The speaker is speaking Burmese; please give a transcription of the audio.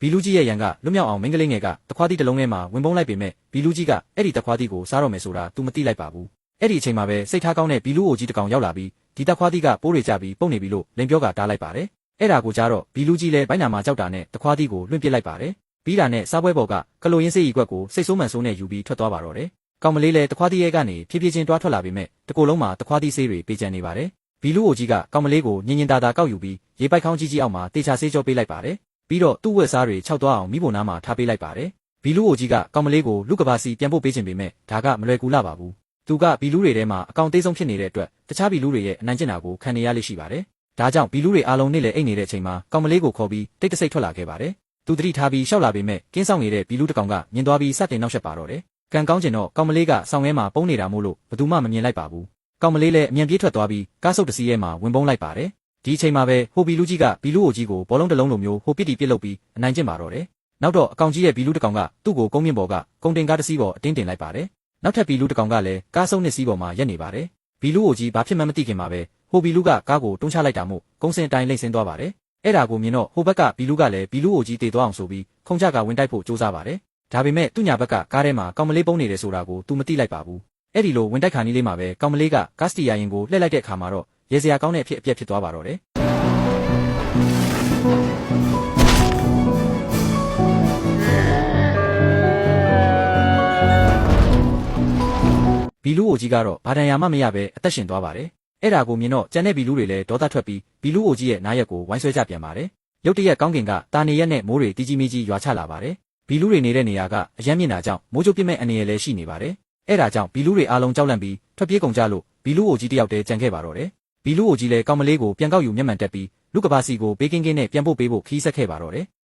ဘီလူကြီးရဲ့ရန်ကလွတ်မြောက်အောင်မင်းကလေးငယ်ကတခွားသီးတစ်လုံးထဲမှာဝင်ပုန်းလိုက်ပေမဲ့ဘီလူကြီးကအဲ့ဒီတခွားသီးကိုစားတော့မယ်ဆိုတာသူမသိလိုက်ပါဘူးအဲ့ဒီအချိန်မှာပဲစိတ်ထားကောင်းတဲ့ဘီလူအိုကြီးတစ်ကောင်ရောက်လာပြီးဒီတခွားသီးကပိုးတွေကြပြီးပုတ်နေပြီလို့လိန်ပြောကတားလိုက်ပါတယ်အဲ့ဒါကိုကြားတော့ဘီလူကြီးလည်းဘိုင်းနာမှာကြောက်တာနဲ့တခွားသီးကိုလွှင့်ပစ်လိုက်ပါတယ်ပြီးတာနဲ့စားပွဲပေါ်ကကလိုရင်းစေးရီကွက်ကိုစိတ်ဆိုးမှန်ဆိုးနဲ့ယူပြီးထွက်သွားပါတော့တယ်ကောင်မလေးလည်းတခွားသီးရဲ့ကနေဖြည်းဖြည်းချင်းတွားထွက်လာပေမဲ့တကိုယ်လုံးမှာတခွားသီးဆေးတွေပေးကျန်နေပါတယ်ဘီလူအိုကြီးကကောင်မလေးကိုညင်ညင်တာတာကောက်ယူပြီးရေပိုက်ခေါင်းကြီးကြီးအောက်မှာတေချာဆေးကြောပေးလိုက်ပါတယ်ပြီးတော့သူ့ဝက်စားတွေခြောက်သွားအောင်မိဖို့နားမှာထားပေးလိုက်ပါတယ်ဘီလူအိုကြီးကကောင်မလေးကိုလူကဘာစီပြန်ပို့ပေးခြင်းပေမဲ့ဒါကမလွယ်ကူလာပါဘူးသူကဘီလူတွေထဲမှာအကောင်သေးဆုံးဖြစ်နေတဲ့အတွက်တခြားဘီလူတွေရဲ့အနိုင်ကျင့်တာကိုခံနေရလိမ့်ရှိပါတယ်ဒါကြောင့်ဘီလူတွေအားလုံးနေ့လည်အိတ်နေတဲ့အချိန်မှာကောင်မလေးကိုခေါ်ပြီးတိတ်တဆိတ်ထွက်လာခဲ့ပါတယ်သူတတိထားပြီးရှောက်လာပေမဲ့ကင်းဆောင်နေတဲ့ဘီလူတစ်ကောင်ကမြင်သွားပြီးစတင်နောက်ဆက်ပါတော့တယ်ကံကောင်းကျင်တော့ကောင်မလေးကဆောင်းထဲမှာပုန်းနေတာမို့လို့ဘယ်သူမှမမြင်လိုက်ပါဘူးကောင်မလေးလည်းအမြန်ပြေးထွက်သွားပြီးကားဆုပ်တစီးထဲမှာဝင်ပုန်းလိုက်ပါတယ်ဒီအချိန်မှာပဲဟိုဘီလူကြီးကဘီလူအိုကြီးကိုဘောလုံးတစ်လုံးလိုမျိုးဟိုပစ်တီပစ်လုပ်ပြီးအနိုင်ကျင့်ပါတော့တယ်နောက်တော့အကောင်ကြီးရဲ့ဘီလူတစ်ကောင်ကသူ့ကိုကုန်းမြင့်ပေါ်ကကုန်တင်ကားတစ်စီးပေါ်အတင်းတင်လိုက်ပါတယ်နောက်ထပ်ဘီလူတစ်ကောင်ကလည်းကားဆုပ်နှစ်စီးပေါ်မှာရက်နေပါတယ်ဘီလူအိုကြီးဘာဖြစ်မှမသိခင်မှာပဲဟိုဘီလူကကားကိုတွန်းချလိုက်တာမို့ကုန်းစင်တိုင်းလိမ့်ဆင်းသွားပါတယ်အဲ့ဒါကိုမြင်တော့ဟိုဘက်ကဘီလူကလည်းဘီလူအိုကြီးတေသွားအောင်ဆိုပြီးခုံချကဝင်တိုက်ဖို့ကြိုးစားပါတယ်ဒါပေမဲ့သူ့ညာဘက်ကကားထဲမှာကောင်မလေးပုံနေတယ်ဆိုတာကိုသူမသိလိုက်ပါဘူးအဲ့ဒီလိုဝင်တိုက်ခါနီးလေးမှာပဲကောင်မလေးကကားစတီယာရင်ကိုလှည့်လိုက်တဲ့အခါမှာတော့ရေစရာကောင်းတဲ့အဖြစ်အပျက်ဖြစ်သွားပါတော့တယ်ဘီလူအိုကြီးကတော့ဘာတန်ရာမှမရပဲအသက်ရှင်သွားပါတယ်အဲ့ဒါကိုမြင်တော့ကျန်တဲ့ဘီလူတွေလည်းဒေါသထွက်ပြီးဘီလူအိုကြီးရဲ့နားရက်ကိုဝိုင်းဆွဲကြပြန်ပါတယ်ရုတ်တရက်ကောင်းကင်ကတာနေရက်နဲ့မိုးတွေတီကြီးမီကြီးရွာချလာပါတယ်ဘီလူတွေနေတဲ့နေရာကအရမ်းမြင့်တာကြောင့်မိုးကြိုးပြစ်မဲ့အနေရလည်းရှိနေပါတယ်အဲ့ဒါကြောင့်ဘီလူတွေအားလုံးကြောက်လန့်ပြီးထွက်ပြေးကုန်ကြလို့ဘီလူအိုကြီးတယောက်တည်းကြံခဲ့ပါတော့တယ်ဘီလူအိုကြီးလည်းကောင်မလေးကိုပြန်ကောက်ယူမျက်မှန်တက်ပြီးလူကဘာစီကိုဘေးကင်းကင်းနဲ့ပြန်ပို့ပေးဖို့ခီးဆက်ခဲ့ပါတော့တယ်